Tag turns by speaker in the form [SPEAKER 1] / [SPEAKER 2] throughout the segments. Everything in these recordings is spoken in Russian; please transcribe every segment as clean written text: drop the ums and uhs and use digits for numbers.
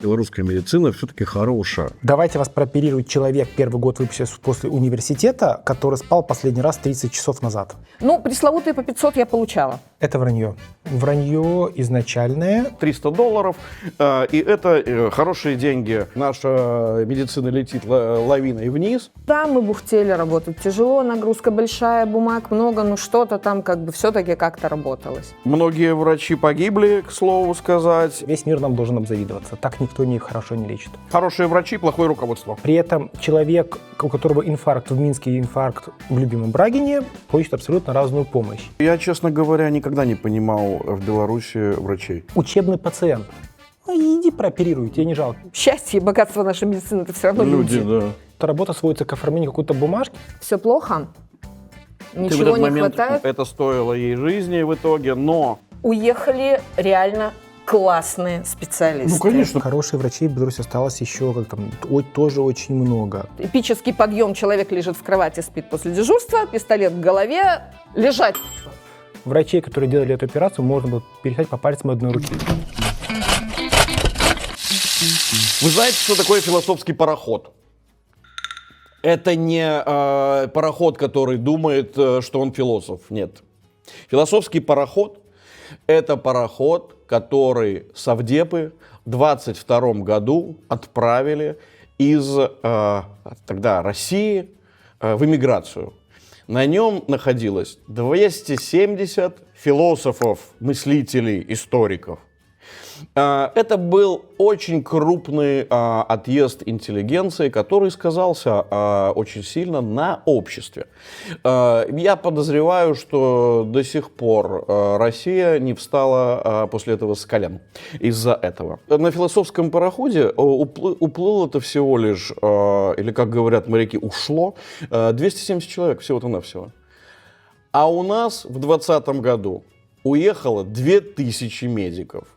[SPEAKER 1] Белорусская медицина все-таки хорошая.
[SPEAKER 2] Давайте вас прооперирует человек, первый год выпустился после университета, который спал последний раз 30 часов назад.
[SPEAKER 3] Ну, пресловутые по 500 я получала.
[SPEAKER 2] Это вранье. Вранье изначальное.
[SPEAKER 1] $300, и это хорошие деньги. Наша медицина летит лавиной вниз.
[SPEAKER 3] Да, мы бухтели, работать тяжело, нагрузка большая, бумаг много, но что-то там как бы все-таки как-то работалось.
[SPEAKER 1] Многие врачи погибли, к слову сказать.
[SPEAKER 2] Весь мир нам должен обзавидоваться. Так никто не хорошо не лечит.
[SPEAKER 1] Хорошие врачи, плохое руководство.
[SPEAKER 2] При этом человек, у которого инфаркт в Минске и инфаркт в любимом Брагине, получит абсолютно разную помощь.
[SPEAKER 1] Я, честно говоря, никогда не понимал в Беларуси врачей.
[SPEAKER 2] Учебный пациент. Ну, иди прооперируй, тебе не жалко.
[SPEAKER 3] Счастье и богатство нашей медицины — это все равно люди.
[SPEAKER 1] Да.
[SPEAKER 2] Эта работа сводится к оформлению какой-то бумажки.
[SPEAKER 3] Все плохо,
[SPEAKER 1] В
[SPEAKER 3] ничего
[SPEAKER 1] этот
[SPEAKER 3] не
[SPEAKER 1] момент
[SPEAKER 3] хватает.
[SPEAKER 1] это стоило ей жизни в итоге, но...
[SPEAKER 3] Уехали реально классные специалисты.
[SPEAKER 1] Ну, конечно.
[SPEAKER 2] Хороших врачей в Беларуси осталось еще как там, тоже очень много.
[SPEAKER 3] Эпический подъем, человек лежит в кровати, спит после дежурства, пистолет в голове, лежать.
[SPEAKER 2] Врачей, которые делали эту операцию, можно было пересчитать по пальцам одной руки.
[SPEAKER 1] Вы знаете, что такое философский пароход? Это не пароход, который думает, что он философ. Нет. Философский пароход – это пароход, который совдепы в 22 году отправили из тогда России в эмиграцию. На нем находилось 270 философов, мыслителей, историков. Это был очень крупный отъезд интеллигенции, который сказался очень сильно на обществе. Я подозреваю, что до сих пор Россия не встала после этого с колен из-за этого. На философском пароходе уплыло это всего лишь, или как говорят моряки, ушло 270 человек всего-то навсего. А у нас в 2020 году уехало 2000 медиков.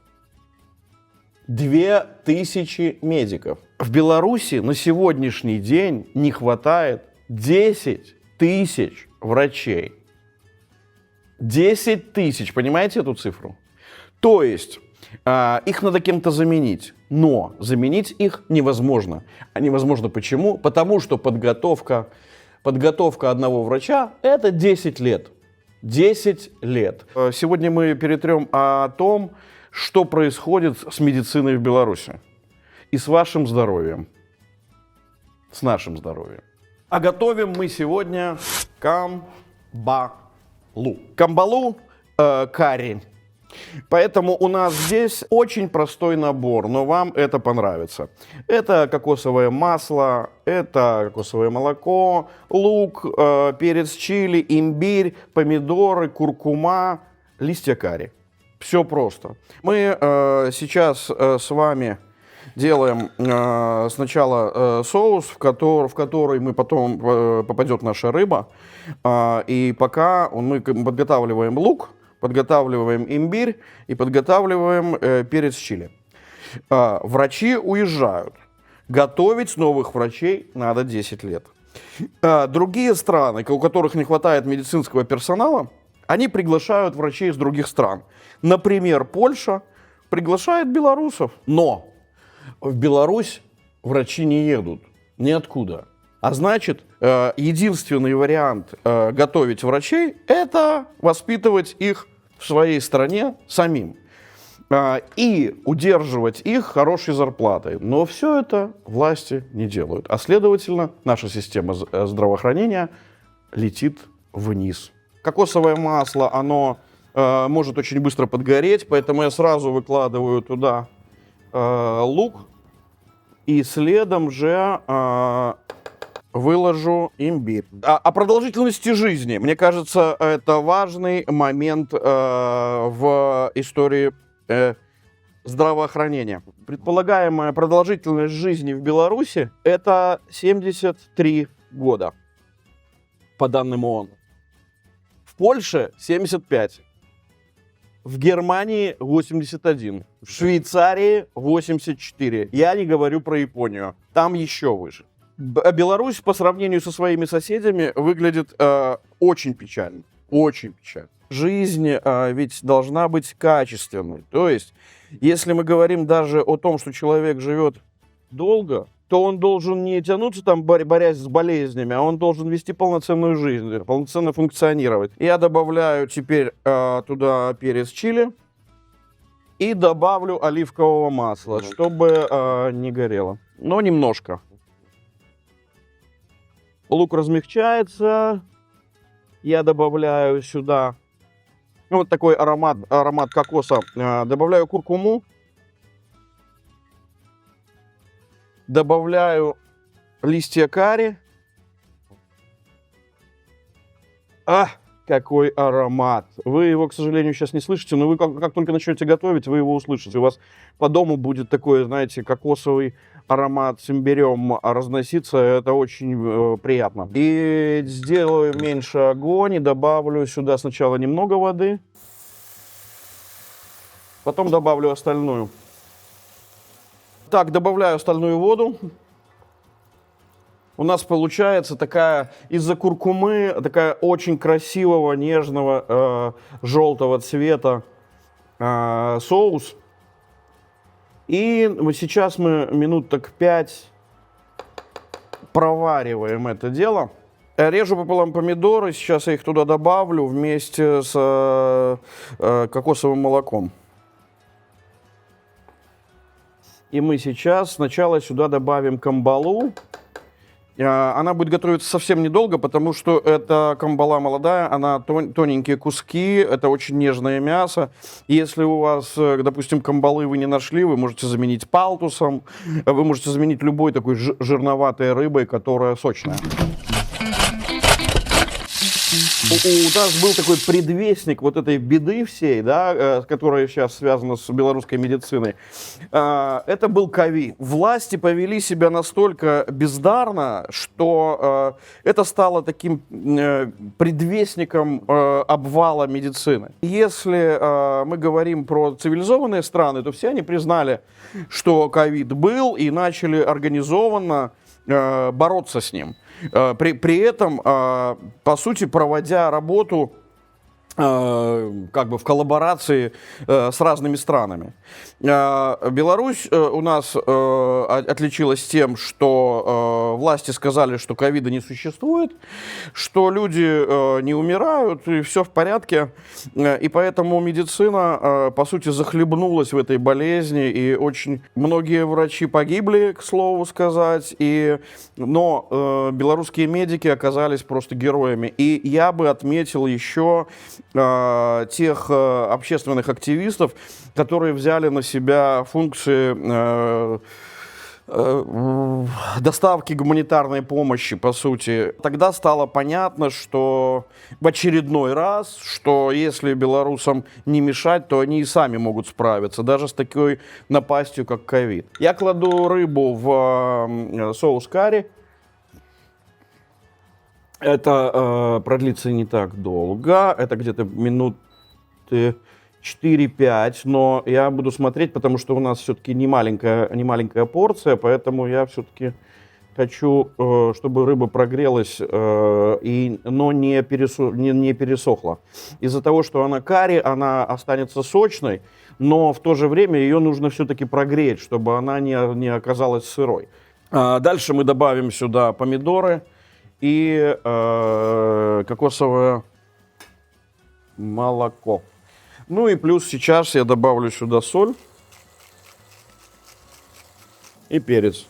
[SPEAKER 1] 2000 медиков. В Беларуси на сегодняшний день не хватает 10 тысяч врачей. 10 тысяч, понимаете эту цифру? То есть их надо кем-то заменить, но заменить их невозможно. А невозможно почему? Потому что подготовка одного врача – это 10 лет. 10 лет. Сегодня мы перетрем о том, что происходит с медициной в Беларуси и с вашим здоровьем, с нашим здоровьем. А готовим мы сегодня камбалу. Камбалу карри. Поэтому у нас здесь очень простой набор, но вам это понравится. Это кокосовое масло, это кокосовое молоко, лук, перец чили, имбирь, помидоры, куркума, листья карри. Все просто. Мы сейчас с вами делаем сначала соус, в который мы потом попадет наша рыба. И пока мы подготавливаем лук, подготавливаем имбирь и подготавливаем перец чили. Врачи уезжают. Готовить новых врачей надо 10 лет. Другие страны, у которых не хватает медицинского персонала, они приглашают врачей из других стран. Например, Польша приглашает белорусов. Но в Беларусь врачи не едут ниоткуда. А значит, единственный вариант готовить врачей – это воспитывать их в своей стране самим. И удерживать их хорошей зарплатой. Но все это власти не делают. А следовательно, наша система здравоохранения летит вниз. Кокосовое масло, оно может очень быстро подгореть, поэтому я сразу выкладываю туда лук и следом же выложу имбирь. О продолжительности жизни, мне кажется, это важный момент в истории здравоохранения. Предполагаемая продолжительность жизни в Беларуси это 73 года, по данным ООН. В Польше 75, в Германии 81, в Швейцарии 84. Я не говорю про Японию, там еще выше. Беларусь по сравнению со своими соседями выглядит очень печально, очень печально. жизнь ведь должна быть качественной. То есть, если мы говорим даже о том, что человек живет долго, то он должен не тянуться там, борясь с болезнями, а он должен вести полноценную жизнь, полноценно функционировать. Я добавляю теперь туда перец чили и добавлю оливкового масла, чтобы не горело. Но немножко. Лук размягчается. Я добавляю сюда вот такой аромат кокоса. Добавляю куркуму. Добавляю листья карри. Какой аромат! Вы его, к сожалению, сейчас не слышите, но вы как только начнете готовить, вы его услышите. У вас по дому будет такой, знаете, кокосовый аромат с имбирем разноситься. Это очень приятно. И сделаю меньше огонь и добавлю сюда сначала немного воды. Потом добавлю остальную. Так, добавляю остальную воду. У нас получается такая, из-за куркумы, такая очень красивого, нежного, желтого цвета соус. И сейчас мы минут так 5 провариваем это дело. Режу пополам помидоры, сейчас я их туда добавлю вместе с кокосовым молоком. И мы сейчас сначала сюда добавим камбалу. Она будет готовиться совсем недолго, потому что это камбала молодая, она тоненькие куски, это очень нежное мясо. Если у вас, допустим, камбалы вы не нашли, вы можете заменить палтусом, вы можете заменить любой такой жирноватой рыбой, которая сочная. У нас был такой предвестник вот этой беды всей, да, которая сейчас связана с белорусской медициной. Это был ковид. Власти повели себя настолько бездарно, что это стало таким предвестником обвала медицины. Если мы говорим про цивилизованные страны, то все они признали, что ковид был, и начали организованно бороться с ним. При этом, по сути, проводя работу как бы в коллаборации с разными странами. Беларусь у нас отличилась тем, что власти сказали, что ковида не существует, что люди не умирают, и все в порядке. И поэтому медицина, по сути, захлебнулась в этой болезни, и очень многие врачи погибли, к слову сказать, но белорусские медики оказались просто героями. И я бы отметил еще тех общественных активистов, которые взяли на себя функции доставки гуманитарной помощи, по сути. Тогда стало понятно, что в очередной раз, что если белорусам не мешать, то они и сами могут справиться, даже с такой напастью, как ковид. Я кладу рыбу в соус карри. Это продлится не так долго, это где-то минуты 4-5, но я буду смотреть, потому что у нас все-таки не маленькая порция, поэтому я все-таки хочу, чтобы рыба прогрелась, но не пересохла. Из-за того, что она карри, она останется сочной, но в то же время ее нужно все-таки прогреть, чтобы она не оказалась сырой. Дальше мы добавим сюда помидоры и кокосовое молоко. Ну и плюс сейчас я добавлю сюда соль и перец.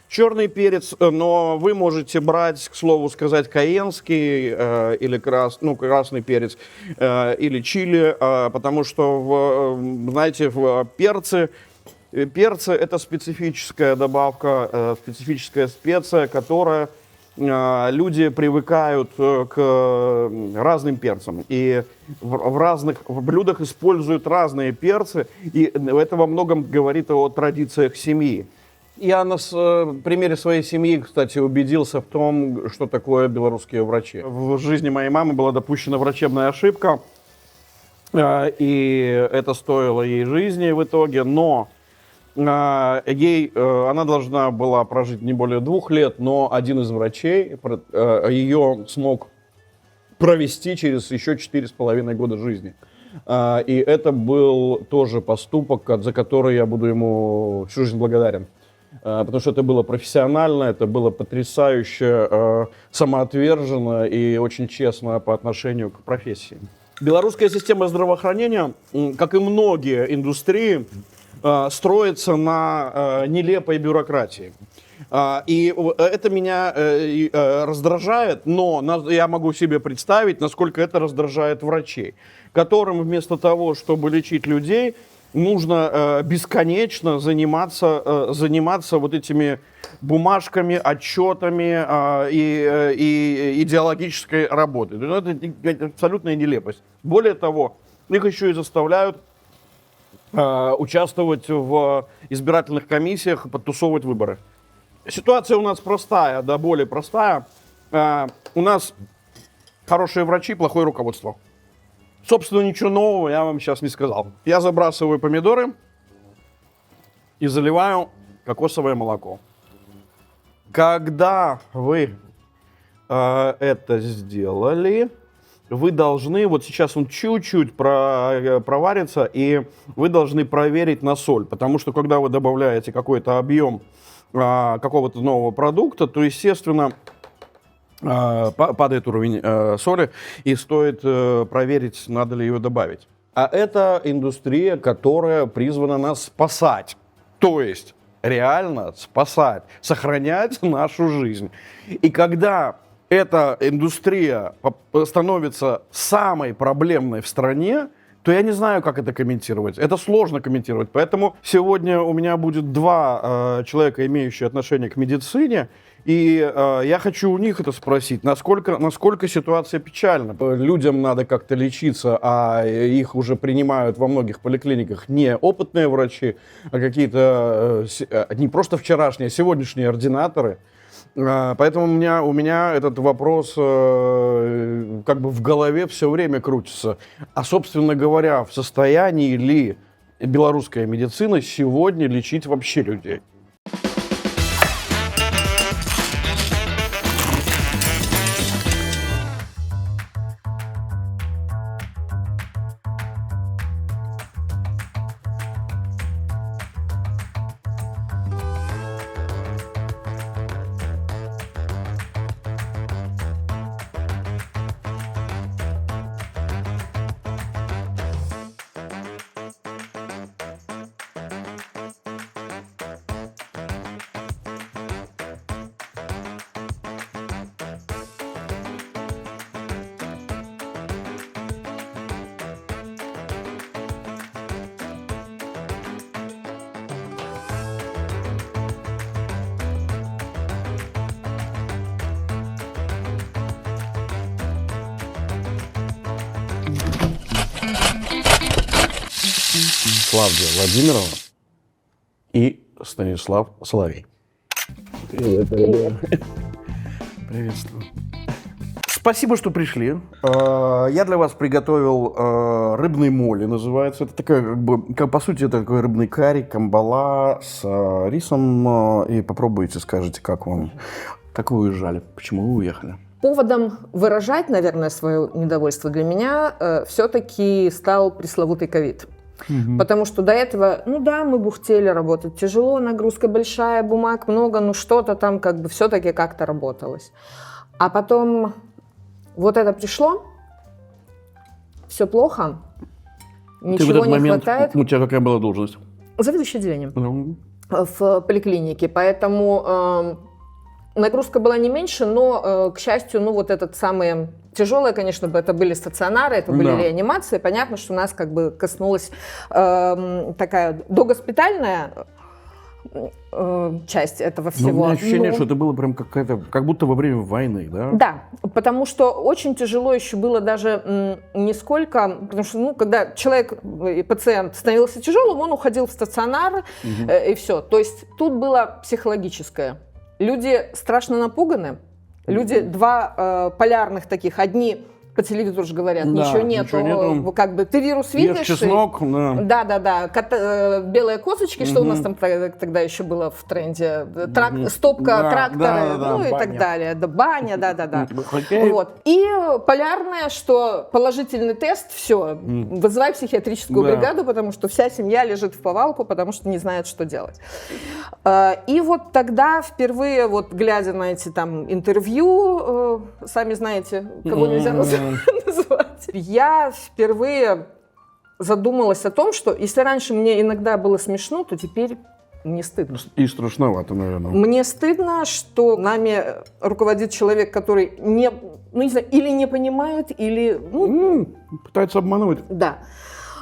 [SPEAKER 1] Черный перец, но вы можете брать, к слову сказать, кайенский или красный перец или чили, потому что, знаете, в перце это специфическая добавка, специфическая специя, которая люди привыкают к разным перцам. И в разных блюдах используют разные перцы. И это во многом говорит о традициях семьи. Я на примере своей семьи, кстати, убедился в том, что такое белорусские врачи. В жизни моей мамы была допущена врачебная ошибка. И это стоило ей жизни в итоге. Но она должна была прожить не более 2 лет, но один из врачей ее смог провести через еще 4,5 года жизни. И это был тоже поступок, за который я буду ему всю жизнь благодарен. Потому что это было профессионально, это было потрясающе самоотверженно и очень честно по отношению к профессии. Белорусская система здравоохранения, как и многие индустрии, строится на нелепой бюрократии. И это меня раздражает, но я могу себе представить, насколько это раздражает врачей, которым вместо того, чтобы лечить людей, нужно бесконечно заниматься вот этими бумажками, отчетами и идеологической работой. Это абсолютная нелепость. Более того, их еще и заставляют участвовать в избирательных комиссиях, подтусовывать выборы. Ситуация у нас простая, да, более простая. У нас хорошие врачи, плохое руководство. Собственно, ничего нового я вам сейчас не сказал. Я забрасываю помидоры и заливаю кокосовое молоко. Когда вы это сделали, вы должны, вот сейчас он чуть-чуть проварится, и вы должны проверить на соль. Потому что, когда вы добавляете какой-то объем какого-то нового продукта, то, естественно, падает уровень соли, и стоит проверить, надо ли ее добавить. А это индустрия, которая призвана нас спасать. То есть реально спасать, сохранять нашу жизнь. И когда эта индустрия становится самой проблемной в стране, то я не знаю, как это комментировать. Это сложно комментировать. Поэтому сегодня у меня будет два человека, имеющие отношение к медицине. И я хочу у них это спросить, насколько ситуация печальна. Людям надо как-то лечиться, а их уже принимают во многих поликлиниках не опытные врачи, а какие-то не просто вчерашние, а сегодняшние ординаторы. Поэтому у меня этот вопрос как бы в голове все время крутится. А, собственно говоря, в состоянии ли белорусская медицина сегодня лечить вообще людей? Клавдия Владимирова и Станислав Соловей. Привет, приветствую. Спасибо, что пришли. Я для вас приготовил рыбный моли, называется. Это такая, по сути, это такой рыбный карри, камбала с рисом. И попробуйте, скажите, как вам. Как вы уезжали? Почему вы уехали?
[SPEAKER 3] Поводом выражать, наверное, свое недовольство для меня все-таки стал пресловутый ковид. Потому что до этого, ну да, мы бухтели, работать тяжело, нагрузка большая, бумаг много, ну что-то там как бы все-таки как-то работалось. А потом вот это пришло, все плохо, ничего
[SPEAKER 1] Ты в этот
[SPEAKER 3] не
[SPEAKER 1] момент,
[SPEAKER 3] хватает.
[SPEAKER 1] у тебя какая была должность?
[SPEAKER 3] Заведующий отделением в поликлинике, поэтому нагрузка была не меньше, но, к счастью, ну вот этот самый... Тяжелые, конечно, это были стационары, это были реанимации. Понятно, что нас как бы коснулась такая догоспитальная часть этого всего.
[SPEAKER 1] Но у меня ощущение, что это было прям как будто во время войны, да?
[SPEAKER 3] Да, потому что очень тяжело еще было даже не сколько, потому что, ну, когда человек, пациент становился тяжелым, он уходил в стационар, и все. То есть тут было психологическое. Люди страшно напуганы. Люди два полярных таких. Одни по телевизору же говорят,
[SPEAKER 1] Да,
[SPEAKER 3] ничего нету, как бы ты вирус видишь.
[SPEAKER 1] Ешь чеснок,
[SPEAKER 3] Да. Белые косочки, что у нас там тогда еще было в тренде, стопка, тракторы, и так далее, баня, да. Вот. И полярное, что положительный тест, все, вызывай психиатрическую бригаду, потому что вся семья лежит в повалку, потому что не знает, что делать. И вот тогда впервые, вот глядя на эти там интервью, сами знаете, кого нельзя называть, я впервые задумалась о том, что если раньше мне иногда было смешно, то теперь мне стыдно.
[SPEAKER 1] И страшновато, наверное.
[SPEAKER 3] Мне стыдно, что нами руководит человек, который не знаю, или не понимает, или...
[SPEAKER 1] пытается обмануть.
[SPEAKER 3] Да.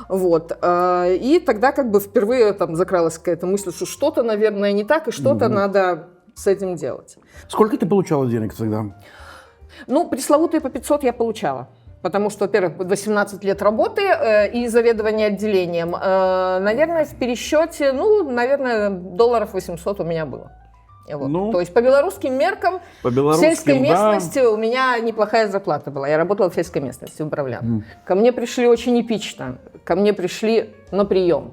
[SPEAKER 3] Вот. И тогда как бы впервые там закралась какая-то мысль, что что-то, наверное, не так, и что-то надо с этим делать.
[SPEAKER 1] Сколько ты получала денег тогда?
[SPEAKER 3] Пресловутые по 500 я получала. Потому что, во-первых, 18 лет работы и заведования отделением. Наверное, в пересчете, наверное, долларов 800 у меня было. Вот. То есть по белорусским меркам в сельской местности у меня неплохая зарплата была. Я работала в сельской местности, управляла. Ко мне пришли очень эпично. Ко мне пришли на прием.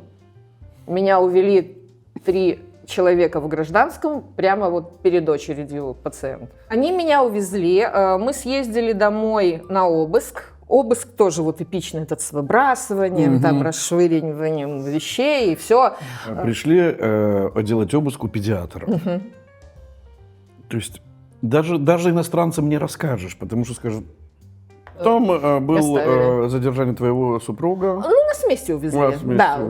[SPEAKER 3] Меня увели 3 человека в гражданском прямо вот перед очередью пациента. Они меня увезли, мы съездили домой на обыск. Обыск тоже вот эпичный, этот с выбрасыванием, там расшвыриванием вещей и все.
[SPEAKER 1] Пришли делать обыск у педиатра. То есть даже иностранцам не расскажешь, потому что скажут, там было задержание твоего супруга.
[SPEAKER 3] Нас вместе увезли.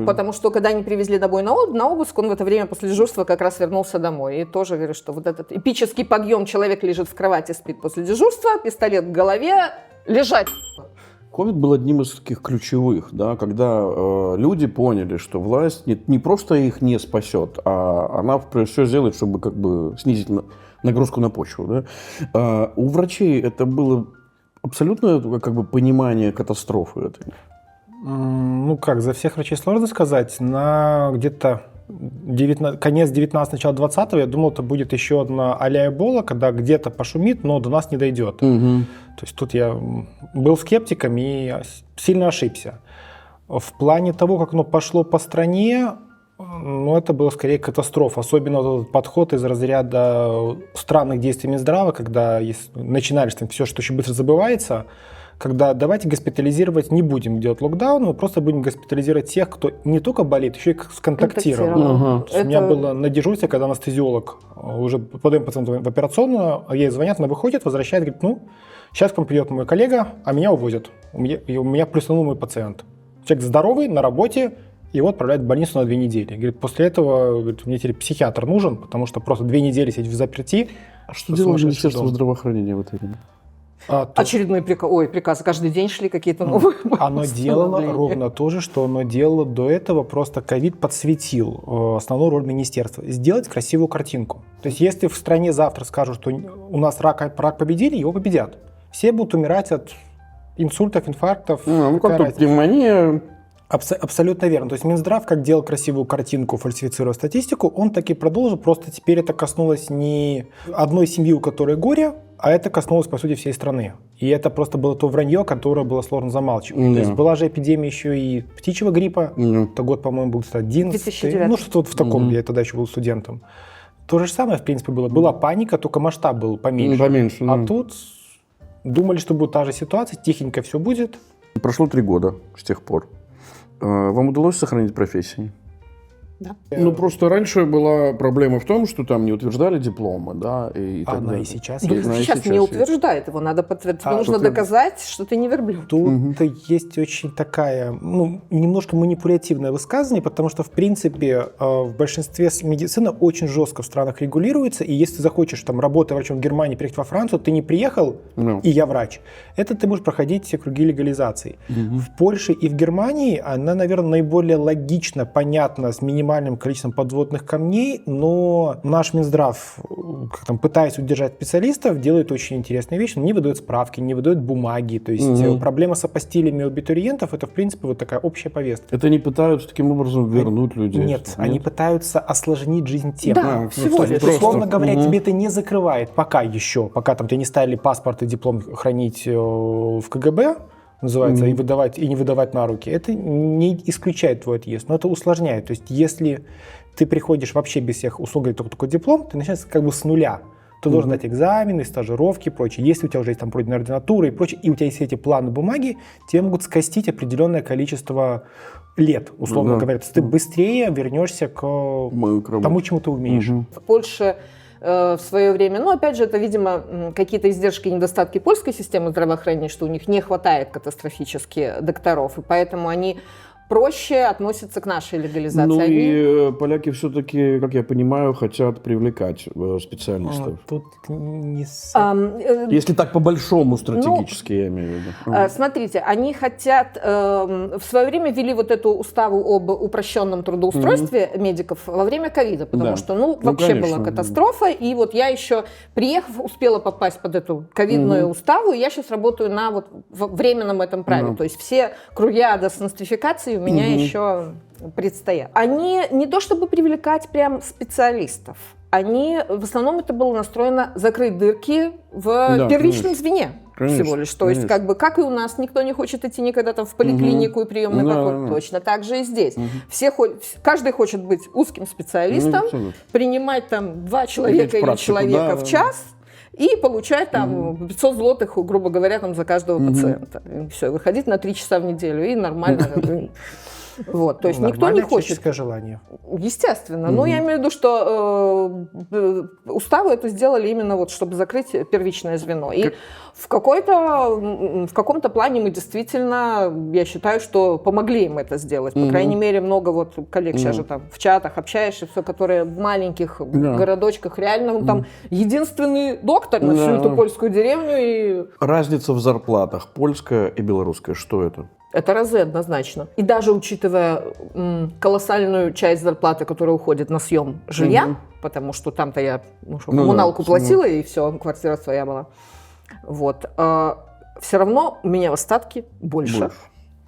[SPEAKER 3] Потому что когда они привезли домой на обыск, он в это время после дежурства как раз вернулся домой. И тоже говорит, что вот этот эпический подъем, человек лежит в кровати, спит после дежурства, пистолет в голове, лежать.
[SPEAKER 1] Ковид был одним из таких ключевых, да, когда люди поняли, что власть не просто их не спасет, а она все сделает, чтобы как бы снизить нагрузку на почву. Да. У врачей это было абсолютное как бы понимание катастрофы этой.
[SPEAKER 2] За всех врачей сложно сказать. На где-то конец 19 начало 20-го я думал, это будет еще одна а-ля Эбола, когда где-то пошумит, но до нас не дойдет. То есть тут я был скептиком и сильно ошибся. В плане того, как оно пошло по стране, это было скорее катастрофа. Особенно этот подход из разряда странных действий Минздрава, когда начинались там все, что очень быстро забывается, когда давайте госпитализировать, не будем делать локдаун, мы просто будем госпитализировать тех, кто не только болит, еще и сконтактировал. У меня было на дежурстве, когда анестезиолог уже подаем пациента в операционную, ей звонят, она выходит, возвращает, говорит, сейчас к вам придет мой коллега, а меня увозят. У меня плюсанул мой пациент. Человек здоровый, на работе, его отправляют в больницу на 2 недели. Говорит, после этого мне теперь психиатр нужен, потому что просто 2 недели сидеть в заперти.
[SPEAKER 1] А что делает Министерство здравоохранения в это время?
[SPEAKER 3] Очередной приказ. Каждый день шли какие-то новые.
[SPEAKER 2] Оно делало ровно то же, что оно делало до этого. Просто ковид подсветил основную роль министерства. Сделать красивую картинку. То есть если в стране завтра скажут, что у нас рак победили, его победят. Все будут умирать от инсультов, инфарктов.
[SPEAKER 1] Как тут пневмония.
[SPEAKER 2] Абсолютно верно. То есть Минздрав, как делал красивую картинку, фальсифицируя статистику, он так и продолжил, просто теперь это коснулось не одной семьи, у которой горе, а это коснулось, по сути, всей страны. И это просто было то вранье, которое было сложно замалчивать. То есть была же эпидемия еще и птичьего гриппа, это год, по-моему, был 11-й, что-то вот в таком, я тогда еще был студентом. То же самое, в принципе, было. Была паника, только масштаб был поменьше. А тут думали, что будет та же ситуация, тихенько все будет.
[SPEAKER 1] Прошло 3 года с тех пор. Вам удалось сохранить профессию?
[SPEAKER 3] Да.
[SPEAKER 1] Просто раньше была проблема в том, что там не утверждали дипломы, да, и так
[SPEAKER 2] она
[SPEAKER 1] далее.
[SPEAKER 2] и сейчас
[SPEAKER 3] есть.
[SPEAKER 2] Сейчас
[SPEAKER 3] не утверждает, его надо подтвердить. Нужно доказать, что ты не верблюд.
[SPEAKER 2] Тут есть очень такая, немножко манипулятивное высказывание, потому что, в принципе, в большинстве медицина очень жестко в странах регулируется, и если ты захочешь, работая врачом в Германии, приехать во Францию, ты не приехал, и я врач. Это ты можешь проходить все круги легализации. В Польше и в Германии она, наверное, наиболее логично, понятно, с минимальной минимальным количеством подводных камней, но наш Минздрав, пытаясь удержать специалистов, делает очень интересные вещи. Он не выдает справки, не выдает бумаги. То есть проблема с апостилями у абитуриентов — это, в принципе, вот такая общая повестка.
[SPEAKER 1] Это они пытаются таким образом вернуть людей?
[SPEAKER 2] Нет, они пытаются осложнить жизнь тем.
[SPEAKER 3] Да, всего лишь.
[SPEAKER 2] Условно говоря, тебе это не закрывает пока там тебе не ставили паспорт и диплом хранить в КГБ, называется, и не выдавать на руки. Это не исключает твой отъезд, но это усложняет. То есть если ты приходишь вообще без всех услуг, только такой диплом, ты начинаешь с нуля. Ты должен дать экзамены, стажировки и прочее. Если у тебя уже есть там пройденная ординатура и прочее, и у тебя есть эти планы бумаги, тебе могут скостить определенное количество лет, условно говоря. То есть ты быстрее вернешься к тому, чему ты умеешь.
[SPEAKER 3] В Польше в свое время, опять же, это, видимо, какие-то издержки и недостатки польской системы здравоохранения, что у них не хватает катастрофически докторов, и поэтому они проще относятся к нашей легализации.
[SPEAKER 1] И поляки все-таки, как я понимаю, хотят привлекать специалистов.
[SPEAKER 2] Тут не...
[SPEAKER 1] Если так по-большому стратегически, я имею в виду.
[SPEAKER 3] Смотрите, они хотят... в свое время ввели вот эту уставу об упрощенном трудоустройстве медиков во время ковида, потому что, вообще
[SPEAKER 1] конечно,
[SPEAKER 3] была катастрофа, и вот я еще, приехав, успела попасть под эту ковидную уставу, и я сейчас работаю на временном этом праве. То есть все кругиады с нострификацией у меня еще предстоят. Они не то чтобы привлекать прям специалистов, они в основном это было настроено закрыть дырки в первичном звене. Всего лишь. То есть, как и у нас, никто не хочет идти никогда там в поликлинику и приемный покой. Точно так же и здесь. Каждый хочет быть узким специалистом, принимать там 2 человека или человека в час, и получать там 500 злотых, грубо говоря, там за каждого пациента. И все, выходить на 3 часа в неделю, и нормально. Вот, то есть никто не хочет.
[SPEAKER 2] Человеческое желание.
[SPEAKER 3] Естественно. Но я имею в виду, что уставы это сделали именно вот, чтобы закрыть первичное звено. И в каком-то плане мы действительно, я считаю, что помогли им это сделать. По крайней мере, много вот коллег сейчас же там в чатах общаешься, все, которые в маленьких городочках, реально там единственный доктор на всю эту польскую деревню. И...
[SPEAKER 1] Разница в зарплатах польская и белорусская, что это?
[SPEAKER 3] Это разы однозначно. И даже учитывая колоссальную часть зарплаты, которая уходит на съем жилья, потому что там-то я коммуналку платила, и все, квартира своя была. Вот. Все равно у меня в остатке больше.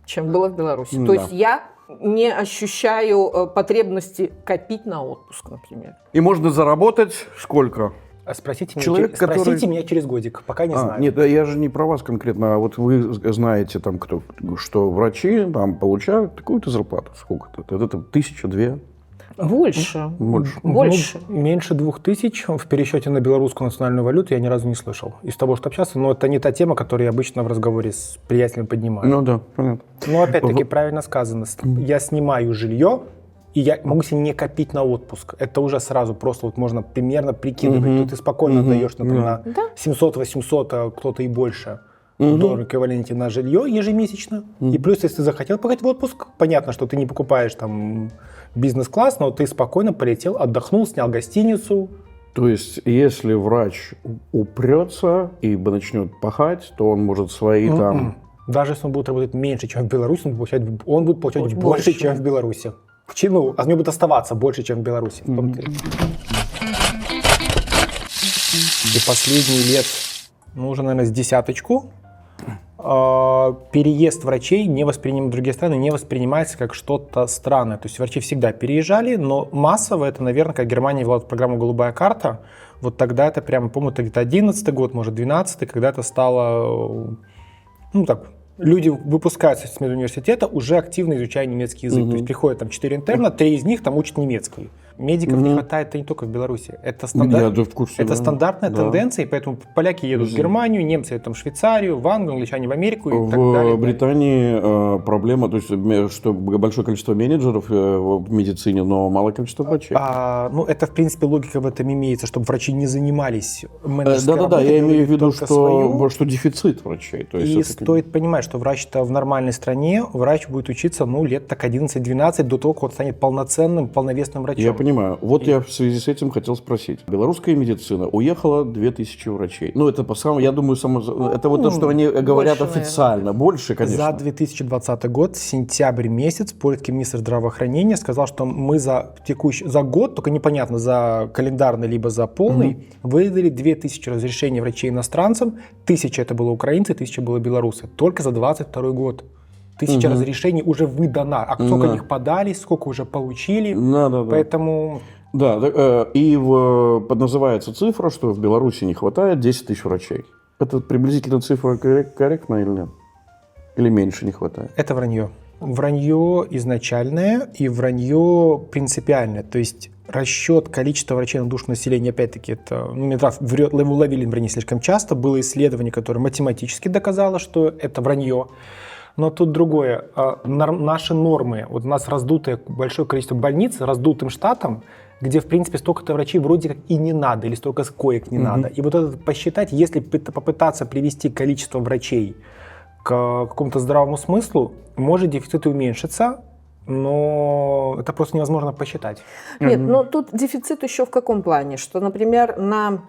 [SPEAKER 3] Чем было в Беларуси. То есть я не ощущаю потребности копить на отпуск, например.
[SPEAKER 1] И можно заработать сколько?
[SPEAKER 2] Спросите меня через годик, пока не знаю.
[SPEAKER 1] Нет, я же не про вас конкретно, а вот вы знаете, там, что врачи там получают такую-то зарплату. Сколько-то? Это 1000, 2?
[SPEAKER 3] Больше.
[SPEAKER 2] Меньше 2000 в пересчете на белорусскую национальную валюту я ни разу не слышал. Из того, что общался, но это не та тема, которую я обычно в разговоре с приятелями поднимаю.
[SPEAKER 1] Ну да, понятно.
[SPEAKER 2] Но опять-таки правильно сказано. Я снимаю жилье, и я могу себе не копить на отпуск. Это уже сразу просто вот можно примерно прикидывать. Тут ты спокойно даешь на 700-800, а кто-то и больше долларов эквиваленте на жилье ежемесячно. И плюс, если ты захотел поехать в отпуск, понятно, что ты не покупаешь там бизнес-класс, но ты спокойно полетел, отдохнул, снял гостиницу.
[SPEAKER 1] То есть, если врач упрется и начнет пахать, то он может свои там...
[SPEAKER 2] Даже если он будет работать меньше, чем в Беларуси, он будет получать больше, чем в Беларуси. А у него будет оставаться больше, чем в Беларуси. И последние лет, уже, наверное, с десяточку, переезд врачей в другие страны не воспринимается как что-то странное. То есть врачи всегда переезжали, но массово это, наверное, как Германия ввела программу «Голубая карта». Вот тогда это прямо, помню, это где-то 11-й год, может, 12-й, когда это стало, люди выпускаются из медуниверситета, уже активно изучая немецкий язык. То есть приходят там 4 интерна, 3 из них там учат немецкий. Медиков не хватает, это не только в Беларуси. Это, стандартная тенденция, и поэтому поляки едут в Германию, немцы едут в Швейцарию, в Англию, англичане в Америку и так далее.
[SPEAKER 1] В Британии проблема, то есть что большое количество менеджеров в медицине, но малое количество врачей.
[SPEAKER 2] Это, в принципе, логика в этом имеется, чтобы врачи не занимались менеджерской работой.
[SPEAKER 1] Да, я имею в виду, что дефицит врачей. То есть
[SPEAKER 2] и стоит понимать, что что врач-то в нормальной стране, врач будет учиться, лет так 11-12, до того, как он станет полноценным, полновесным врачом.
[SPEAKER 1] Я понимаю. Вот я в связи с этим хотел спросить. Белорусская медицина, уехала 2000 врачей. Это я думаю, это вот то, что они говорят
[SPEAKER 3] больше,
[SPEAKER 1] официально. Больше, конечно.
[SPEAKER 2] За 2020 год, сентябрь месяц, польский министр здравоохранения сказал, что мы за год, только непонятно, за календарный либо за полный, выдали 2000 разрешений врачей-иностранцам, 1000 это было украинцы, 1000 было белорусы. Только за 2022 год. 1000 разрешений уже выдано. А сколько них подали, сколько уже получили. Поэтому...
[SPEAKER 1] Да, и называется цифра, что в Беларуси не хватает 10 тысяч врачей. Это приблизительно цифра корректна или нет? Или меньше не хватает?
[SPEAKER 2] Это вранье. Вранье изначальное и вранье принципиальное. То есть расчет количества врачей на душу населения, опять-таки, это Минздрав врет, ловили вранье слишком часто. Было исследование, которое математически доказало, что это вранье. Но тут другое. Наши нормы, вот у нас раздутое большое количество больниц с раздутым штатом, где, в принципе, столько-то врачей вроде как и не надо, или столько коек не надо. И вот это посчитать, если попытаться привести количество врачей к какому-то здравому смыслу, может дефицит и уменьшиться, но это просто невозможно посчитать.
[SPEAKER 3] Нет, но тут дефицит еще в каком плане? Что, например, на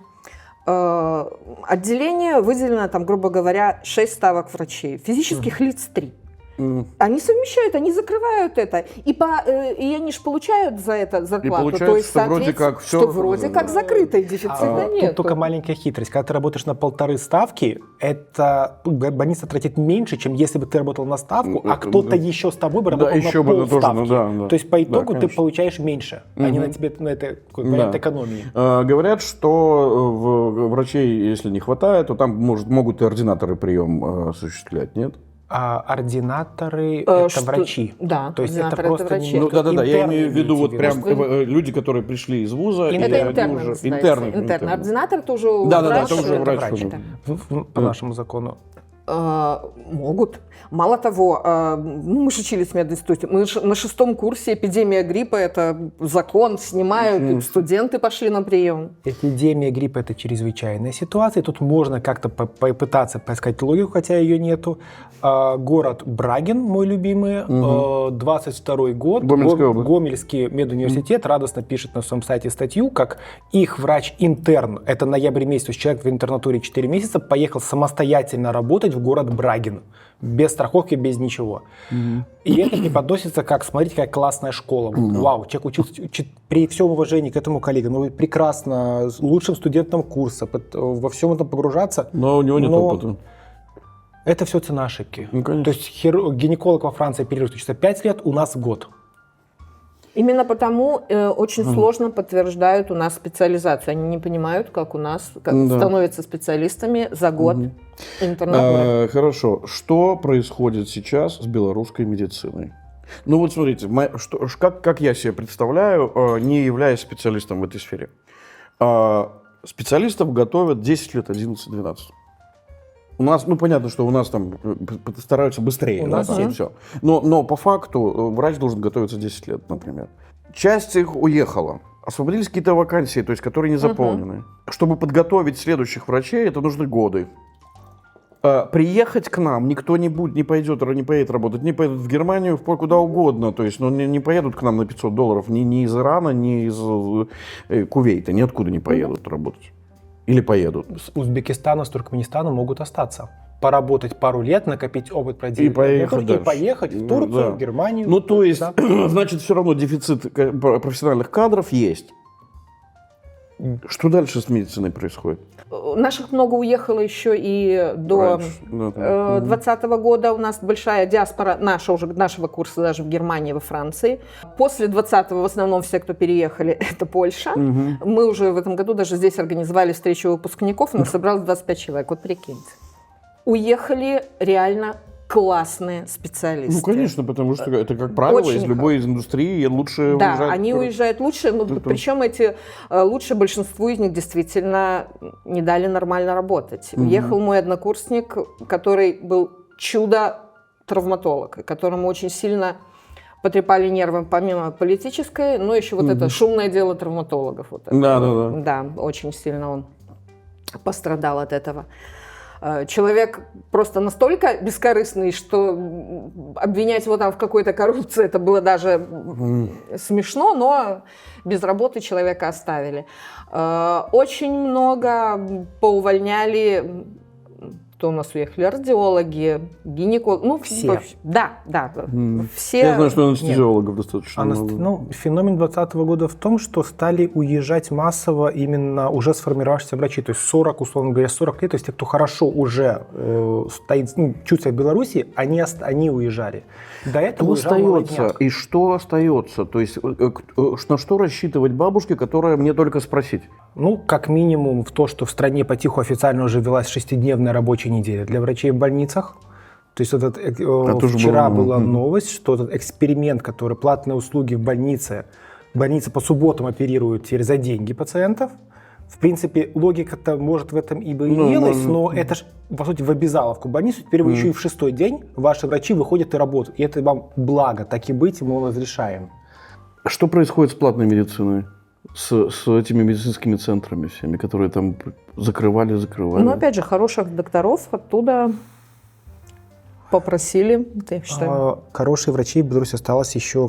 [SPEAKER 3] отделение выделено, грубо говоря, 6 ставок врачей, физических лиц 3. Они совмещают, они закрывают это. И они же получают за это зарплату.
[SPEAKER 1] И получается, то есть, что вроде как все...
[SPEAKER 3] Что вроде как закрыто, и дефицита нет.
[SPEAKER 2] Тут только маленькая хитрость. Когда ты работаешь на 1,5 ставки, это больница тратит меньше, чем если бы ты работал на ставку, а кто-то еще с тобой бы работал на полставки. То есть по итогу ты получаешь меньше, а не на тебе на это вариант экономии.
[SPEAKER 1] Говорят, что врачей, если не хватает, то там могут и ординаторы прием осуществлять, нет?
[SPEAKER 2] Ординаторы это врачи.
[SPEAKER 3] Да,
[SPEAKER 2] то есть это просто
[SPEAKER 3] врачи.
[SPEAKER 1] Я имею в виду прям люди, которые пришли из вуза.
[SPEAKER 3] Это интерны. Ординатор это уже врач.
[SPEAKER 1] Да, это уже врач.
[SPEAKER 2] По нашему закону.
[SPEAKER 3] Могут. Мало того, мы же учились в мединституте, мы на 6 курсе эпидемия гриппа, это закон, снимают, студенты пошли на прием.
[SPEAKER 2] Эпидемия гриппа – это чрезвычайная ситуация, тут можно как-то попытаться поискать логику, хотя ее нету. Город Брагин, мой любимый, 22-й год, Гомельский медуниверситет радостно пишет на своем сайте статью, как их врач-интерн, это ноябрь месяц, то есть человек в интернатуре 4 месяца, поехал самостоятельно работать в город Брагин. Без страховки, без ничего. И это не подносится как, смотрите, какая классная школа. Вау, человек учился, при всем уважении к этому коллеге, прекрасно, лучшим студентом курса, во всем этом погружаться.
[SPEAKER 1] Но у него нет опыта.
[SPEAKER 2] Это все цена ошибки.
[SPEAKER 1] То
[SPEAKER 2] есть гинеколог во Франции оперирует учится 5 лет, у нас год.
[SPEAKER 3] Именно потому очень сложно подтверждают у нас специализацию. Они не понимают, как у нас становятся специалистами за год интернатуры.
[SPEAKER 1] Хорошо. Что происходит сейчас с белорусской медициной? Вот смотрите, как я себе представляю, не являясь специалистом в этой сфере. Специалистов готовят 10 лет, 11-12. У нас, понятно, что у нас там стараются быстрее.
[SPEAKER 2] У нас
[SPEAKER 1] все. Но по факту врач должен готовиться 10 лет, например. Часть их уехала. Освободились какие-то вакансии, то есть, которые не заполнены. Чтобы подготовить следующих врачей, это нужны годы. Приехать к нам никто не поедет работать, не поедут в Германию, куда угодно. То есть, не поедут к нам на $500 ни из Ирана, ни из Кувейта, ниоткуда не поедут работать. Или поедут.
[SPEAKER 2] С Узбекистана, с Туркменистана могут остаться. Поработать пару лет, накопить опыт,
[SPEAKER 1] и
[SPEAKER 2] поехать в Турцию, в Германию.
[SPEAKER 1] То есть, значит, все равно дефицит профессиональных кадров есть. Что дальше с медициной происходит?
[SPEAKER 3] Наших много уехало еще и до 2020 года. У нас большая диаспора нашего курса даже в Германии, во Франции. После 2020 в основном все, кто переехали, это Польша. Мы уже в этом году даже здесь организовали встречу выпускников, и нас собралось 25 человек. Вот прикиньте. Уехали реально классные специалисты.
[SPEAKER 1] Конечно, потому что это, как правило, из любой индустрии лучше уезжать.
[SPEAKER 3] Да, они уезжают лучше, причем эти лучше большинству из них действительно не дали нормально работать. Уехал мой однокурсник, который был чудо-травматолог, которому очень сильно потрепали нервы помимо политической, но еще это шумное дело травматологов. Да, очень сильно он пострадал от этого. Человек просто настолько бескорыстный, что обвинять его там в какой-то коррупции, это было даже смешно, но без работы человека оставили. Очень много поувольняли. Кто у нас уехали? Радиологи, гинекологи. Ну,
[SPEAKER 2] все.
[SPEAKER 3] Да. Все.
[SPEAKER 1] Я знаю, что анестезиологов достаточно много.
[SPEAKER 2] Ну, феномен 2020 года в том, что стали уезжать массово именно уже сформировавшиеся врачи. То есть 40, условно говоря, 40 лет. То есть те, кто хорошо уже стоит, чувствует себя в Беларуси, они уезжали. До этого
[SPEAKER 1] Что остается? И что остается? То есть на что рассчитывать бабушке, которая мне только спросить?
[SPEAKER 2] Ну, как минимум в то, что в стране потиху официально уже ввелась 6-дневная рабочая неделя для врачей в больницах. То есть вчера была новость, что этот эксперимент, который платные услуги в больнице по субботам оперируют теперь за деньги пациентов. В принципе, логика-то может в этом и бы имелась, но это же, по сути, в обязаловку больницу. Теперь вы еще и в 6-й день ваши врачи выходят и работают. И это вам благо, так и быть, мы разрешаем.
[SPEAKER 1] Что происходит с платной медициной? С этими медицинскими центрами всеми, которые там закрывали.
[SPEAKER 3] Ну, опять же, хороших докторов оттуда попросили, я считаю.
[SPEAKER 2] Хороших врачей в Беларуси осталось еще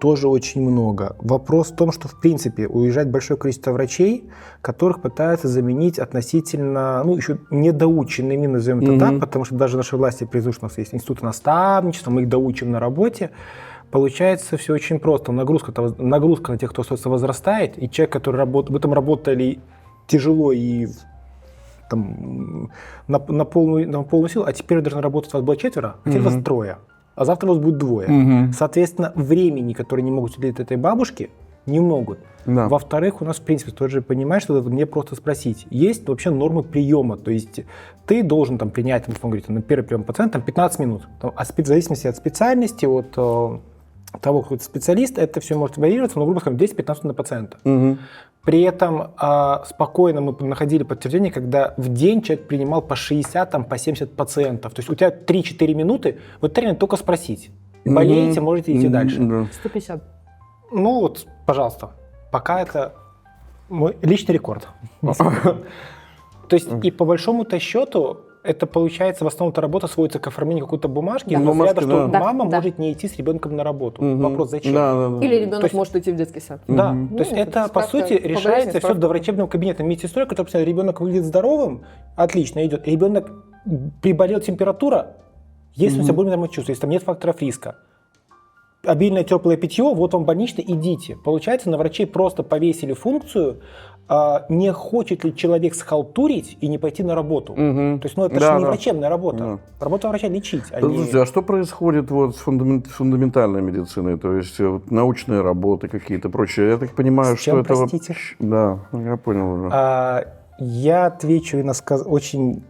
[SPEAKER 2] тоже очень много. Вопрос в том, что, в принципе, уезжает большое количество врачей, которых пытаются заменить относительно, еще недоученными, назовем это так, потому что даже наши власти признают, что у нас есть институт наставничества, мы их доучим на работе. Получается все очень просто. Нагрузка на тех, кто остается, возрастает, и человек, который в этом работали тяжело и на полную силу, а теперь должны работать, вас было 4, а теперь вас 3, а завтра вас будет 2. Соответственно, времени, которое не могут уделить этой бабушке, не могут.
[SPEAKER 1] Да.
[SPEAKER 2] Во-вторых, у нас, в принципе, тоже понимаешь, что мне просто спросить, есть вообще нормы приема, то есть ты должен принять, на первый прием пациента 15 минут, в зависимости от специальности, от того, кто специалист, это все может варьироваться, но, грубо говоря, 10-15 минут на пациента. При этом спокойно мы находили подтверждение, когда в день человек принимал по 60, по 70 пациентов. То есть у тебя 3-4 минуты, вот реально только спросить. Болеете, можете идти дальше.
[SPEAKER 3] 150.
[SPEAKER 2] Ну вот, пожалуйста. Пока это мой личный рекорд. То есть и по большому-то счету это получается, в основном-то работа сводится к оформлению какой-то бумажки, но взгляда, что мама может не идти с ребенком на работу. Вопрос, зачем?
[SPEAKER 3] Или ребенок может идти в детский сад.
[SPEAKER 2] Да, то есть это, по сути, решается все доврачебным кабинетом медсестрой, который, посмотрит, ребенок выглядит здоровым, отлично идет. Ребенок приболел, температура, есть у тебя более самочувствие, если там нет факторов риска. Обильное теплое питье, вот вам больничный, идите. Получается, на врачей просто повесили функцию, не хочет ли человек схалтурить и не пойти на работу. То есть, это же не врачебная работа. Работа врача лечить.
[SPEAKER 1] Слушайте, а что происходит с фундаментальной медициной? То есть научные работы какие-то прочие? Я так понимаю, что это...
[SPEAKER 2] Простите?
[SPEAKER 1] Да, я понял уже.
[SPEAKER 2] Я отвечу очень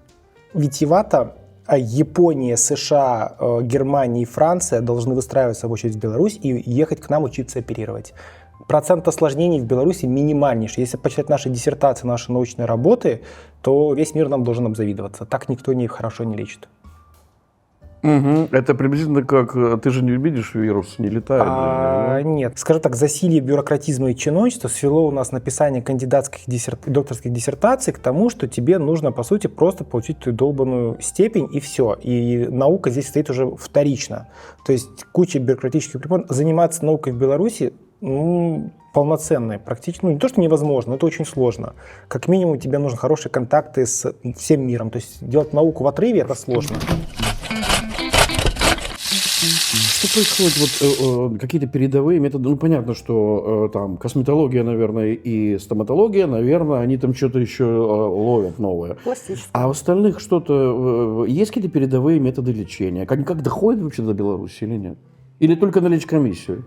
[SPEAKER 2] витиевато. Япония, США, Германия и Франция должны выстраиваться в очередь в Беларусь и ехать к нам учиться оперировать. Процент осложнений в Беларуси минимальнейший. Если почитать наши диссертации, наши научные работы, то весь мир нам должен обзавидоваться. Так никто хорошо не лечит.
[SPEAKER 1] Это приблизительно как, ты же не видишь, вирус не летает?
[SPEAKER 2] Нет. Скажу так, засилье бюрократизма и чиновничества свело у нас написание кандидатских докторских диссертаций к тому, что тебе нужно, по сути, просто получить твою долбанную степень и все. И наука здесь стоит уже вторично. То есть куча бюрократических препон. Заниматься наукой в Беларуси полноценной, практически, не то, что невозможно, но это очень сложно. Как минимум тебе нужны хорошие контакты с всем миром. То есть делать науку в отрыве – это сложно.
[SPEAKER 1] Что происходит? Какие-то передовые методы? Понятно, что там косметология, наверное, и стоматология, наверное, они там что-то еще ловят новое.
[SPEAKER 3] Пластическое.
[SPEAKER 1] А в остальных что-то... Есть какие-то передовые методы лечения? Как доходит вообще до Беларуси или нет? Или только на лечкомиссию?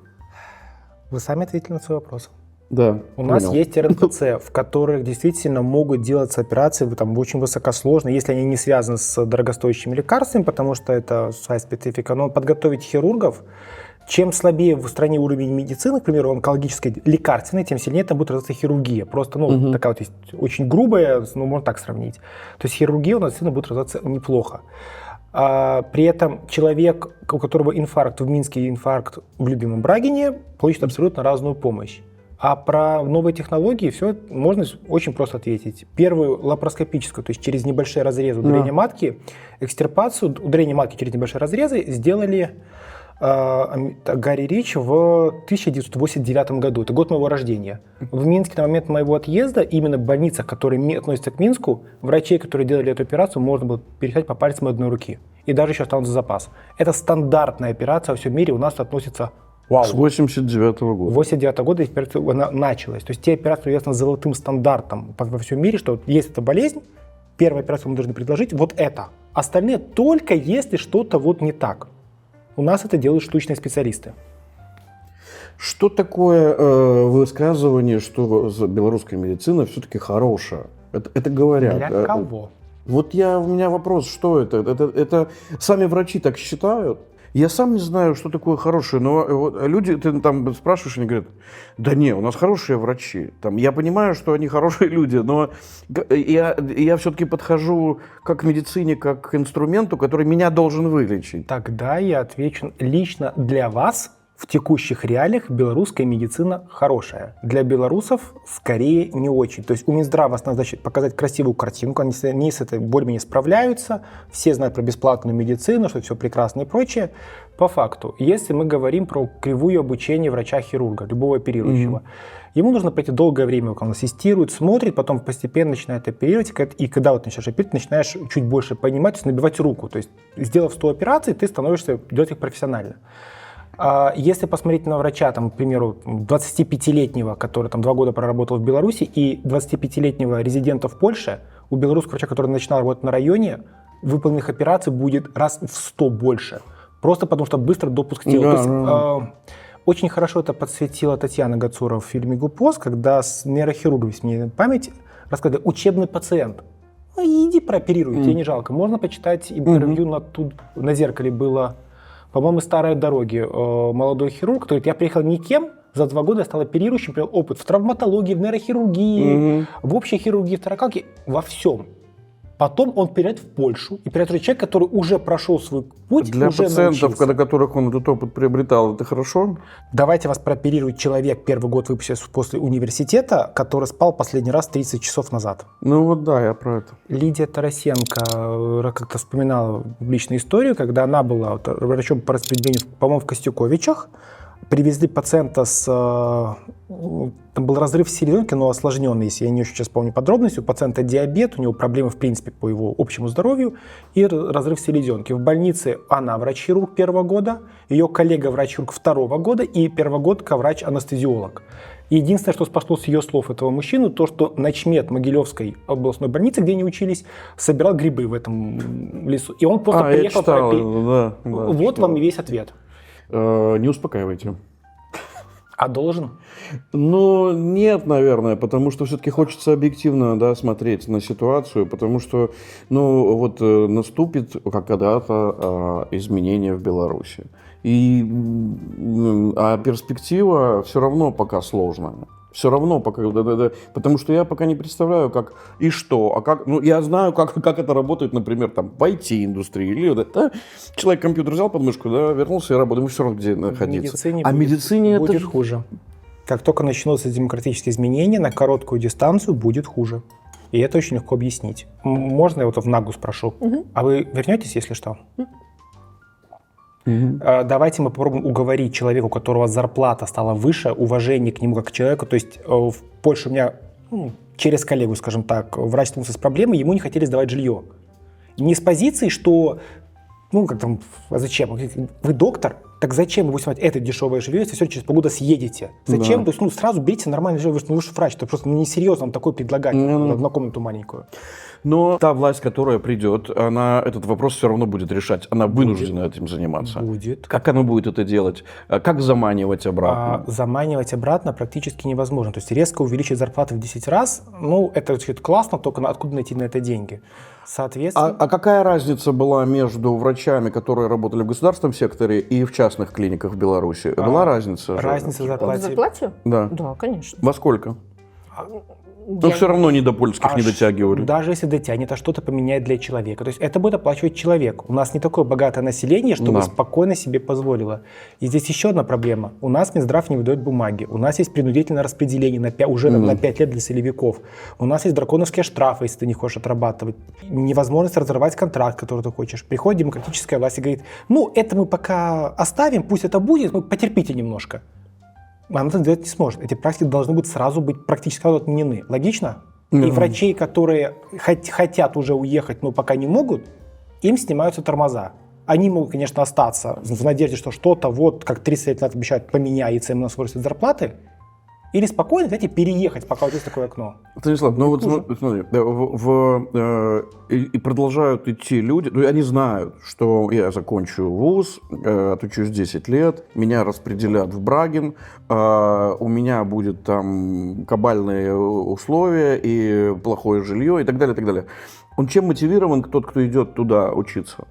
[SPEAKER 2] Вы сами ответили на свой вопрос.
[SPEAKER 1] Да.
[SPEAKER 2] У нас есть РНПЦ, в которых действительно могут делаться операции очень высокосложные, если они не связаны с дорогостоящими лекарствами, потому что это своя специфика. Но подготовить хирургов, чем слабее в стране уровень медицины, к примеру, онкологической, лекарственной, тем сильнее там будет развиваться хирургия. Просто, такая вот есть очень грубая, можно так сравнить. То есть хирургия у нас действительно будет развиваться неплохо. При этом человек, у которого инфаркт в Минске и инфаркт в любимом Брагине, получит абсолютно разную помощь. А про новые технологии все можно очень просто ответить. Первую лапароскопическую, то есть через небольшие разрезы удаления матки, экстирпацию, удаление матки через небольшие разрезы сделали Гарри Рич в 1989 году. Это год моего рождения. В Минске на момент моего отъезда именно в больницах, которые относятся к Минску, врачей, которые делали эту операцию, можно было пересчитать по пальцам одной руки. И даже еще останутся запас. Это стандартная операция во всем мире, у нас относится... Вау.
[SPEAKER 1] С 89-го года.
[SPEAKER 2] 89 года она началась. То есть те операции являются золотым стандартом во всем мире, что есть эта болезнь, первая операция мы должны предложить, вот это. Остальные только если что-то вот не так. У нас это делают штучные специалисты.
[SPEAKER 1] Что такое высказывание, что белорусская медицина все-таки хорошая? Это говорят.
[SPEAKER 2] Для кого?
[SPEAKER 1] Вот у меня вопрос, что это? Это сами врачи так считают? Я сам не знаю, что такое хорошее, но вот люди, ты там спрашиваешь, они говорят, да не, у нас хорошие врачи. Там, я понимаю, что они хорошие люди, но я все-таки подхожу как к медицине, как к инструменту, который меня должен вылечить.
[SPEAKER 2] Тогда я отвечу, лично для вас в текущих реалиях белорусская медицина хорошая. Для белорусов скорее не очень. То есть у Минздрава задача показать красивую картинку, они с этой более-менее справляются, все знают про бесплатную медицину, что все прекрасно и прочее. По факту, если мы говорим про кривую обучения врача-хирурга, любого оперирующего, ему нужно пройти долгое время, он ассистирует, смотрит, потом постепенно начинает оперировать, и когда вот начинаешь оперировать, начинаешь чуть больше понимать, то есть набивать руку. То есть сделав 100 операций, ты становишься делать их профессионально. Если посмотреть на врача, там, к примеру, 25-летнего, который там 2 года проработал в Беларуси, и 25-летнего резидента в Польше, у белорусского врача, который начинал работать на районе, выполненных операций будет раз в 100 больше. Просто потому что быстро допуск к телу.
[SPEAKER 1] Да,
[SPEAKER 2] То есть, очень хорошо это подсветила Татьяна Гацурова в фильме «Глупост», когда с нейрохирургом, если мне память, рассказывали, учебный пациент. Ну, иди прооперируй, тебе не жалко. Можно почитать интервью на «Зеркале» было... По-моему, «Старые дороги». Молодой хирург, который говорит, я приехал никем, за 2 года я стал оперирующим, принял опыт в травматологии, в нейрохирургии, в общей хирургии, в торакалке, во всем. Потом он переезжает в Польшу, и переезжает человек, который уже прошел свой путь,
[SPEAKER 1] для
[SPEAKER 2] уже
[SPEAKER 1] пациентов,
[SPEAKER 2] научился.
[SPEAKER 1] для которых он этот опыт приобретал, это хорошо?
[SPEAKER 2] Давайте вас прооперирует человек, первый год выпустился после университета, который спал последний раз 30 часов назад.
[SPEAKER 1] Ну вот да, я про это.
[SPEAKER 2] Лидия Тарасенко как-то вспоминала личную историю, когда она была врачом по распределению, по-моему, в Костюковичах. Привезли пациента там был разрыв селезенки, но осложненный, если я не очень сейчас помню подробности. У пациента диабет, у него проблемы, в принципе, по его общему здоровью и разрыв селезенки. В больнице она врач-хирург 1-го года, ее коллега врач-хирург 2-го года и первогодка врач-анестезиолог. Единственное, что спасло с ее слов этого мужчину, то, что начмед Могилевской областной больницы, где они учились, собирал грибы в этом лесу. И он просто приехал... Вот вам и весь ответ.
[SPEAKER 1] Не успокаивайте.
[SPEAKER 2] А должен?
[SPEAKER 1] Ну, нет, наверное, потому что все-таки хочется объективно, смотреть на ситуацию, потому что, наступит когда-то изменение в Беларуси. А перспектива все равно пока сложная. Все равно пока, потому что я пока не представляю, как и что, я знаю, как это работает, например, там, в IT-индустрии, или человек компьютер взял под мышку, вернулся и работает, ему все равно где находиться.
[SPEAKER 2] В медицине будет хуже. Как только начнутся демократические изменения, на короткую дистанцию будет хуже. И это очень легко объяснить. Можно я в нагу спрошу? А вы вернетесь, если что? Давайте мы попробуем уговорить человека, у которого зарплата стала выше, уважение к нему как к человеку. То есть в Польше у меня через коллегу, скажем так, врач столкнулся с проблемой, ему не хотели сдавать жилье. Не с позиции, что, зачем? Вы доктор, так зачем вы снимать это дешевое жилье, если все через полгода съедете? Зачем? Да. То есть, сразу берите нормальное жилье, вы же врач, это просто несерьезно вам такое предлагать, однокомнатную маленькую.
[SPEAKER 1] Но та власть, которая придет, она этот вопрос все равно будет решать. Она вынуждена этим заниматься.
[SPEAKER 2] Будет.
[SPEAKER 1] Как она будет это делать? Как заманивать обратно?
[SPEAKER 2] Заманивать обратно практически невозможно. То есть резко увеличить зарплаты в 10 раз, это классно, только откуда найти на это деньги? Соответственно...
[SPEAKER 1] А какая разница была между врачами, которые работали в государственном секторе, и в частных клиниках в Беларуси? Была разница?
[SPEAKER 2] Разница в зарплате?
[SPEAKER 3] В зарплате?
[SPEAKER 1] Да.
[SPEAKER 3] Да, конечно.
[SPEAKER 1] Во сколько? Но все равно не до польских не дотягивали.
[SPEAKER 2] Даже если дотянет, а что-то поменяет для человека. То есть это будет оплачивать человек. У нас не такое богатое население, чтобы спокойно себе позволило. И здесь еще одна проблема. У нас Минздрав не выдает бумаги. У нас есть принудительное распределение на 5 лет для солевиков. У нас есть драконовские штрафы, если ты не хочешь отрабатывать. Невозможность разорвать контракт, который ты хочешь. Приходит демократическая власть и говорит, ну, это мы пока оставим, пусть это будет, но потерпите немножко. Она это делать не сможет. Эти практики должны быть сразу практически отменены. Логично? И врачей, которые хотят уже уехать, но пока не могут, им снимаются тормоза. Они могут, конечно, остаться в надежде, что что-то, вот как 30 лет назад обещают, поменяется, им у нас вырастет зарплаты. Или спокойно, знаете, переехать, пока вот есть такое окно.
[SPEAKER 1] Станислав, ну вот смотри, и продолжают идти люди, ну, они знают, что я закончу вуз, отучусь 10 лет, меня распределят в Брагин, у меня будет там кабальные условия и плохое жилье и так далее, и так далее. Он чем мотивирован, тот, кто идет туда учиться?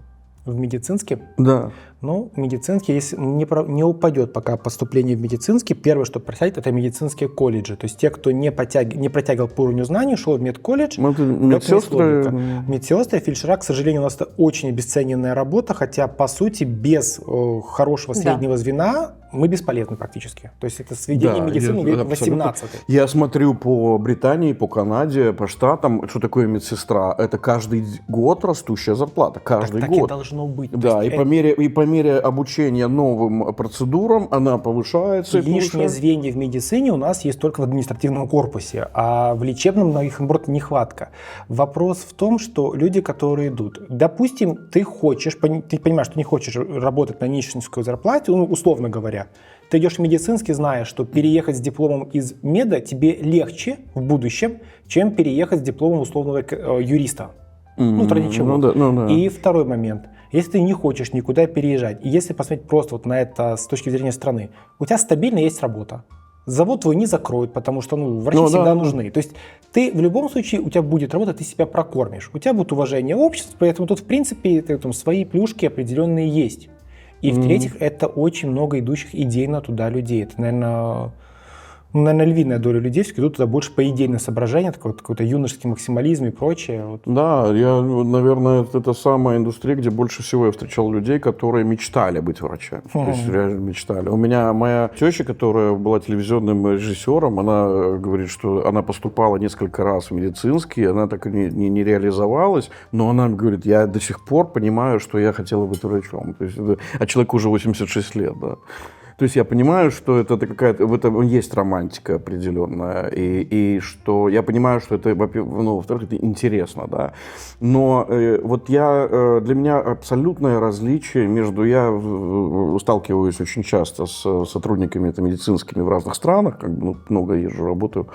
[SPEAKER 2] В медицинский?
[SPEAKER 1] Да.
[SPEAKER 2] Ну, медицинский, если не упадет пока поступление в медицинский, первое, что просядет, это медицинские колледжи. То есть те, кто не протягивал по уровню знаний, шел в медколледж. Медсестры, фельдшера, к сожалению, у нас это очень обесцененная работа, хотя, по сути, без хорошего среднего звена мы бесполезны практически. То есть это сведение медицины 18-й.
[SPEAKER 1] Я смотрю по Британии, по Канаде, по штатам, что такое медсестра. Это каждый год растущая зарплата. Каждый год.
[SPEAKER 2] Так и должно быть.
[SPEAKER 1] Да, и по мере обучения новым процедурам она повышается.
[SPEAKER 2] Лишние звенья в медицине у нас есть только в административном корпусе, а в лечебном на их, наоборот, нехватка. Вопрос в том, что люди, которые идут, допустим, ты понимаешь, что не хочешь работать на нищенскую зарплату, ну, условно говоря, ты идешь в медицинский, зная, что переехать с дипломом из меда тебе легче в будущем, чем переехать с дипломом условного юриста. Ну, ради чего. Да. И второй момент. Если ты не хочешь никуда переезжать, и если посмотреть просто вот на это с точки зрения страны, у тебя стабильно есть работа. Завод твой не закроют, потому что врачи всегда нужны. То есть ты в любом случае, у тебя будет работа, ты себя прокормишь. У тебя будет уважение общества, поэтому тут в принципе свои плюшки определенные есть. И в-третьих, это очень много идущих идейно туда людей. Это, наверное, львиная доля людей все-таки идут туда больше по идейным соображениям, какой-то юношеский максимализм и прочее. Вот.
[SPEAKER 1] Да, наверное, это самая индустрия, где больше всего я встречал людей, которые мечтали быть врачами. То есть реально мечтали. У меня моя теща, которая была телевизионным режиссером, она говорит, что она поступала несколько раз в медицинский, она так и не реализовалась, но она говорит, я до сих пор понимаю, что я хотела быть врачом. То есть, а человеку уже 86 лет, да. То есть я понимаю, что это какая-то, в этом есть романтика определенная, и что я понимаю, что это, во-вторых, это интересно, да. Но вот для меня абсолютное различие между, я сталкиваюсь очень часто с сотрудниками медицинскими в разных странах, много езжу, работаю,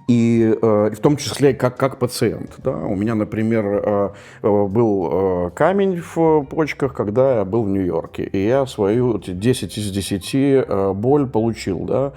[SPEAKER 1] и в том числе как пациент, да. У меня, например, был камень в почках, когда я был в Нью-Йорке, и я свою 10 из 10 боль получил, да,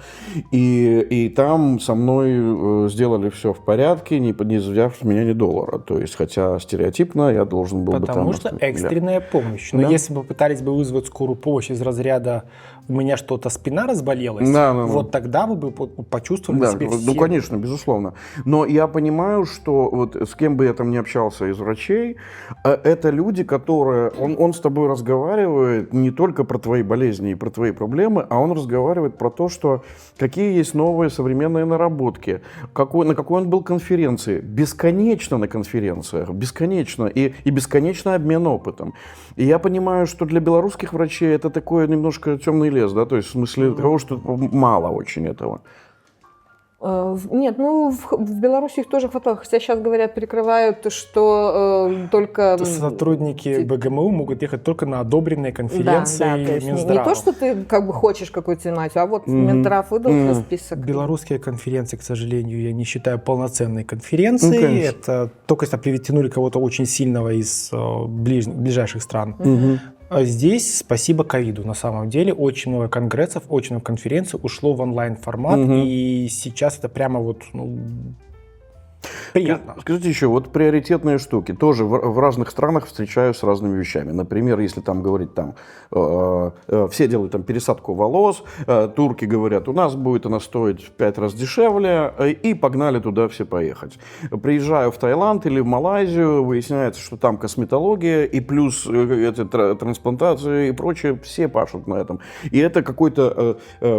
[SPEAKER 1] и там со мной сделали все в порядке, не взяв с меня ни доллара, то есть, хотя стереотипно я должен был бы там...
[SPEAKER 2] Потому что экстренная помощь, но если бы пытались бы вызвать скорую помощь из разряда у меня что-то спина разболелась, вот тогда вы бы почувствовали себе все.
[SPEAKER 1] Ну, конечно, безусловно. Но я понимаю, что вот с кем бы я там ни общался из врачей, это люди, которые... Он с тобой разговаривает не только про твои болезни и про твои проблемы, а он разговаривает про то, что какие есть новые современные наработки, на какой он был конференции, бесконечно на конференциях, бесконечно, и бесконечно обмен опытом. И я понимаю, что для белорусских врачей это такое немножко темный лес, да, то есть в смысле того, что мало очень этого.
[SPEAKER 3] Нет, в Беларуси их тоже хватало. Хотя сейчас, говорят, перекрывают, что только...
[SPEAKER 2] Сотрудники БГМУ могут ехать только на одобренные конференции Минздрава.
[SPEAKER 3] Не то, что ты хочешь какую-то тематику, а вот Минздрав выдал список.
[SPEAKER 2] Белорусские конференции, к сожалению, я не считаю полноценной конференцией. Это только если притянули кого-то очень сильного из ближайших стран. Здесь спасибо ковиду, на самом деле. Очень много конгрессов, очень много конференций ушло в онлайн-формат. И сейчас это прямо Приятно.
[SPEAKER 1] Скажите еще, вот приоритетные штуки. Тоже в разных странах встречаю с разными вещами. Например, если там говорить, там, все делают там пересадку волос, турки говорят, у нас будет она стоить в 5 раз дешевле, и погнали туда все поехать. Приезжаю в Таиланд или в Малайзию, выясняется, что там косметология, и плюс трансплантация и прочее, все пашут на этом. И это какой-то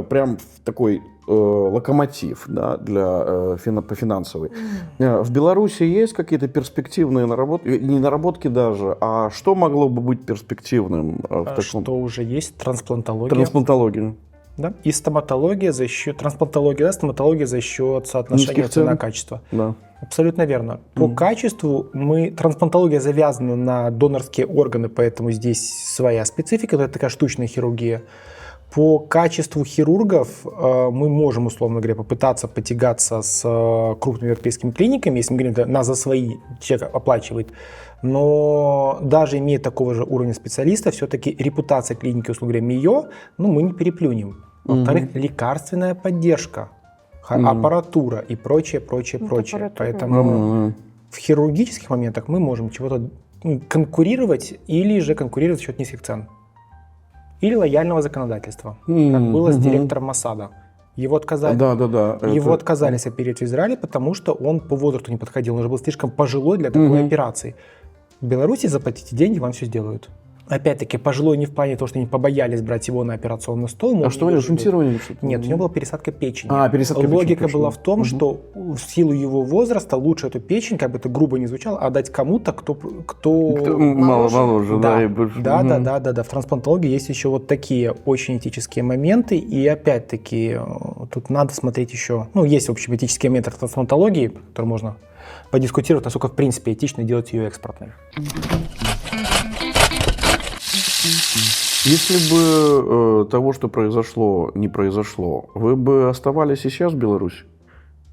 [SPEAKER 1] прям такой локомотив, да, по финансовой. В Беларуси есть какие-то перспективные наработки, не наработки даже, а что могло бы быть перспективным?
[SPEAKER 2] Что уже есть? Трансплантология.
[SPEAKER 1] Трансплантология.
[SPEAKER 2] Да? И стоматология за счет трансплантология, да, стоматология за счет соотношения цена-качество.
[SPEAKER 1] Да.
[SPEAKER 2] Абсолютно верно. По качеству трансплантология завязана на донорские органы, поэтому здесь своя специфика, это такая штучная хирургия. По качеству хирургов мы можем, условно говоря, попытаться потягаться с крупными европейскими клиниками, если мы говорим, нас за свои человек оплачивает. Но даже имея такого же уровня специалиста, все-таки репутация клиники, условно говоря, МИО, мы не переплюнем. Во-вторых, лекарственная поддержка, аппаратура и прочее. Поэтому в хирургических моментах мы можем чего-то конкурировать или же конкурировать за счет низких цен. Или лояльного законодательства, как было с директором Моссада. Его отказали. Его отказались оперировать в Израиле, потому что он по возрасту не подходил. Он уже был слишком пожилой для такой операции. В Беларуси заплатите деньги, вам все сделают. Опять-таки, пожилой не в плане того, что они побоялись брать его на операционный стол.
[SPEAKER 1] А что, шунтирование?
[SPEAKER 2] Нет, у него была пересадка печени.
[SPEAKER 1] Пересадка
[SPEAKER 2] Логика
[SPEAKER 1] печени.
[SPEAKER 2] была в том, что в силу его возраста лучше эту печень, как бы это грубо не звучало, отдать кому-то, кто
[SPEAKER 1] моложе.
[SPEAKER 2] Да. В трансплантологии есть еще вот такие очень этические моменты. И опять-таки, тут надо смотреть еще... есть, в общем, этические моменты трансплантологии, которые можно подискутировать, насколько, в принципе, этично делать ее экспортной.
[SPEAKER 1] Если бы того, что произошло, не произошло, вы бы оставались и сейчас в Беларуси?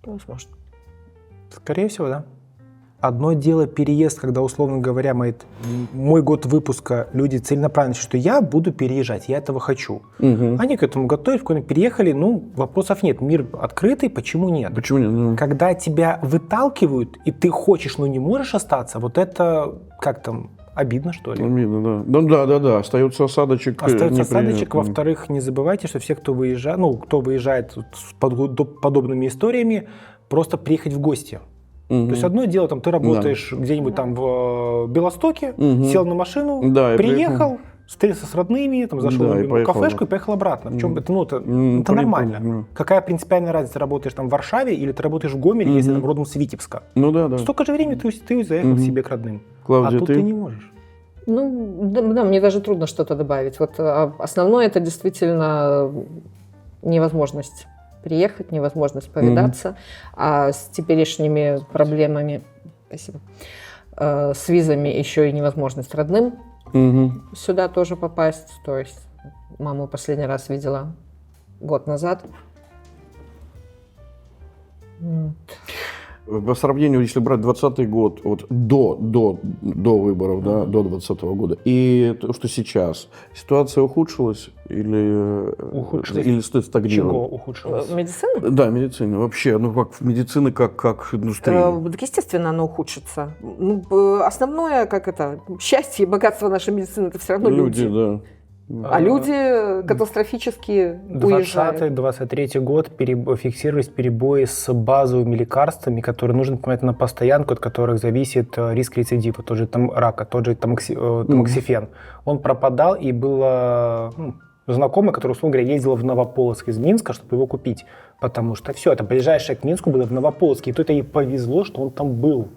[SPEAKER 2] Возможно. Скорее всего, да. Одно дело переезд, когда, условно говоря, мой год выпуска, люди целенаправленно считают, что я буду переезжать, я этого хочу. Они к этому готовы, переехали, вопросов нет, мир открытый, почему нет?
[SPEAKER 1] Почему нет?
[SPEAKER 2] Когда тебя выталкивают, и ты хочешь, но не можешь остаться, вот это, обидно, что ли?
[SPEAKER 1] Обидно, да. Да, остается осадочек.
[SPEAKER 2] Во-вторых, не забывайте, что все, кто выезжает с подобными историями, просто приехать в гости. То есть одно дело, ты работаешь где-нибудь там в Белостоке, сел на машину, приехал, встретился с родными, зашел в кафешку и поехал обратно. Причем это нормально. Какая принципиальная разница, работаешь в Варшаве или ты работаешь в Гомеле, если родом с Витебска? Столько же времени ты заехал к себе к родным.
[SPEAKER 1] Клавдия,
[SPEAKER 2] а тут ты не можешь.
[SPEAKER 3] Да, мне даже трудно что-то добавить. Вот основное это действительно невозможность приехать, невозможность повидаться, а с теперешними проблемами, с визами еще и невозможность родным сюда тоже попасть. То есть маму последний раз видела год назад.
[SPEAKER 1] По сравнению, если брать 2020 год, до выборов, до 2020 года, и то, что сейчас, ситуация ухудшилась или стагнировала?
[SPEAKER 2] Чего ухудшилась?
[SPEAKER 3] Медицина?
[SPEAKER 1] Да, медицина. Вообще, как медицина, как индустрия.
[SPEAKER 3] Так, естественно, она ухудшится. Основное, счастье и богатство нашей медицины, это все равно люди.
[SPEAKER 1] Да.
[SPEAKER 3] А люди катастрофически уезжают.
[SPEAKER 2] 2020-2023 год фиксировались перебои с базовыми лекарствами, которые нужно принимать на постоянку, от которых зависит риск рецидива, тот же рака, тот же тамоксифен. Он пропадал, и было знакомый, который, условно говоря, ездил в Новополоцк из Минска, чтобы его купить, потому что все, это ближайшее к Минску было в Новополоцке, и то-то ей повезло, что он там был.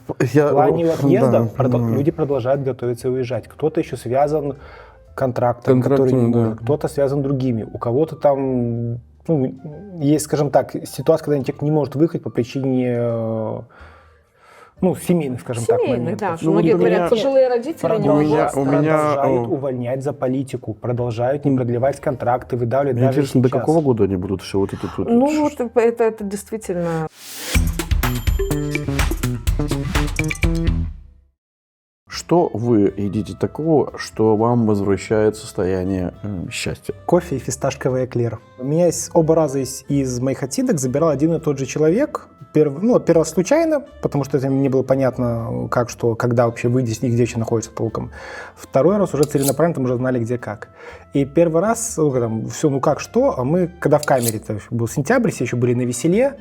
[SPEAKER 2] В плане отъезда люди продолжают готовиться и уезжать. Кто-то еще связан контрактом, кто-то связан другими. У кого-то там есть, скажем так, ситуация, когда человек не может выехать по причине семейных, скажем так, моментов.
[SPEAKER 3] Да, многие говорят, пожилые родители не могут.
[SPEAKER 2] Продолжают увольнять за политику, продолжают не продлевать контракты, выдавливать даже
[SPEAKER 1] интересно,
[SPEAKER 2] сейчас.
[SPEAKER 1] до какого года они будут все это?
[SPEAKER 3] Это действительно...
[SPEAKER 1] Что вы едите такого, что вам возвращает состояние счастья?
[SPEAKER 2] Кофе и фисташковый эклер. Меня оба раза из моих отсидок забирал один и тот же человек. Первый раз случайно, потому что это не было понятно, как, что, когда вообще выйдешь, нигде еще находится толком. Второй раз уже целенаправленно, там уже знали, где как. И первый раз, все, как, что, а мы, когда в камере, это был сентябрь, все еще были на веселье,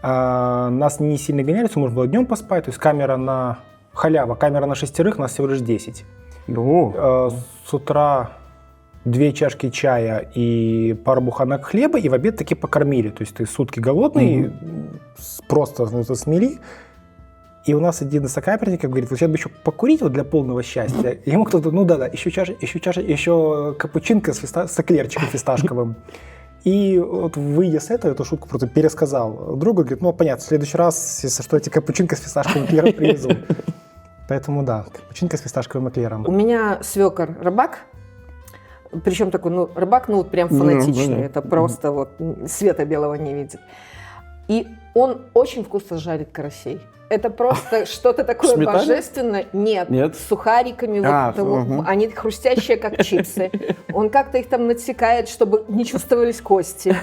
[SPEAKER 2] нас не сильно гоняли, можно было днем поспать, то есть камера на халява, камера на 6, нас всего лишь 10. С утра 2 чашки чая и пару буханок хлеба, и в обед таки покормили. То есть ты сутки голодный, просто смели. И у нас один из сокамерников говорит, вот сейчас бы еще покурить вот для полного счастья. И ему кто-то, еще капучинка с эклерчиком фисташковым. И вот выйдя с этого, эту шутку просто пересказал другу, говорит, понятно, в следующий раз, если что, эти капучинка с фисташковым эклером привезу. Поэтому да, капучинка с фисташковым эклером.
[SPEAKER 3] У меня свекор рыбак, причем такой, рыбак, прям фанатичный, это просто света белого не видит. И он очень вкусно жарит карасей. Это просто что-то такое божественное. Нет, с сухариками, они хрустящие, как чипсы. Он как-то их там надсекает, чтобы не чувствовались кости.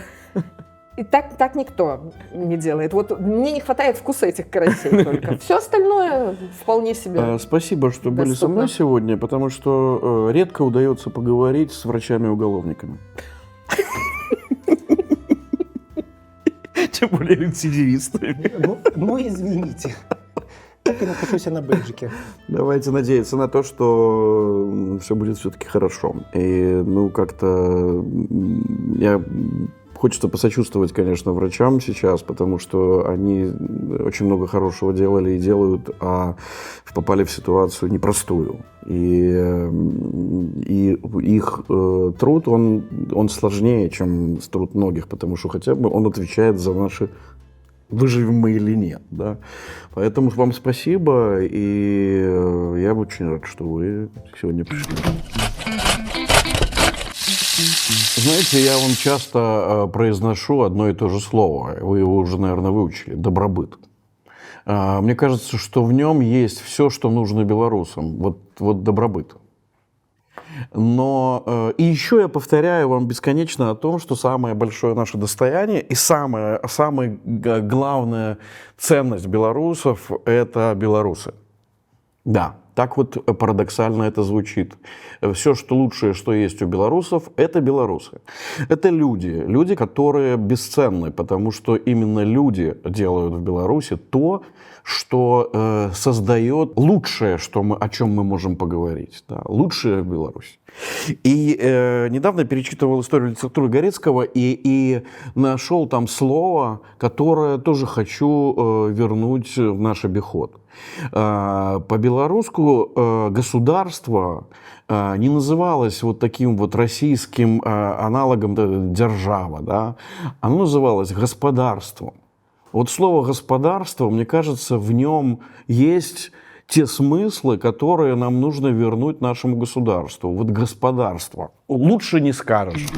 [SPEAKER 3] И так никто не делает. Вот мне не хватает вкуса этих карасей только. Все остальное вполне себе.
[SPEAKER 1] Спасибо, что были со мной сегодня, потому что редко удается поговорить с врачами-уголовниками. Тем более рецидивистами.
[SPEAKER 2] Извините. Так и напишусь на бейджике.
[SPEAKER 1] Давайте надеяться на то, что все будет все-таки хорошо. И, как-то хочется посочувствовать, конечно, врачам сейчас, потому что они очень много хорошего делали и делают, а попали в ситуацию непростую. И их труд, он сложнее, чем труд многих, потому что хотя бы он отвечает за наши выживем мы или нет. Да? Поэтому вам спасибо, и я очень рад, что вы сегодня пришли. Знаете, я вам часто произношу одно и то же слово. Вы его уже, наверное, выучили. Добробыт. Мне кажется, что в нем есть все, что нужно белорусам. Вот добробыт. Но и еще я повторяю вам бесконечно о том, что самое большое наше достояние и самая главная ценность белорусов – это белорусы. Да. Так вот парадоксально это звучит. Все, что лучшее, что есть у белорусов, это белорусы. Это люди, которые бесценны, потому что именно люди делают в Беларуси то, что создает лучшее, о чем мы можем поговорить. Да, лучшее в Беларуси. И недавно перечитывал историю литературы Горецкого и нашел там слово, которое тоже хочу вернуть в наш обиход. По-белорусски государство не называлось вот таким вот российским аналогом держава, да? Оно называлось господарством. Вот слово «господарство», мне кажется, в нем есть те смыслы, которые нам нужно вернуть нашему государству. Вот господарство. Лучше не скажешь.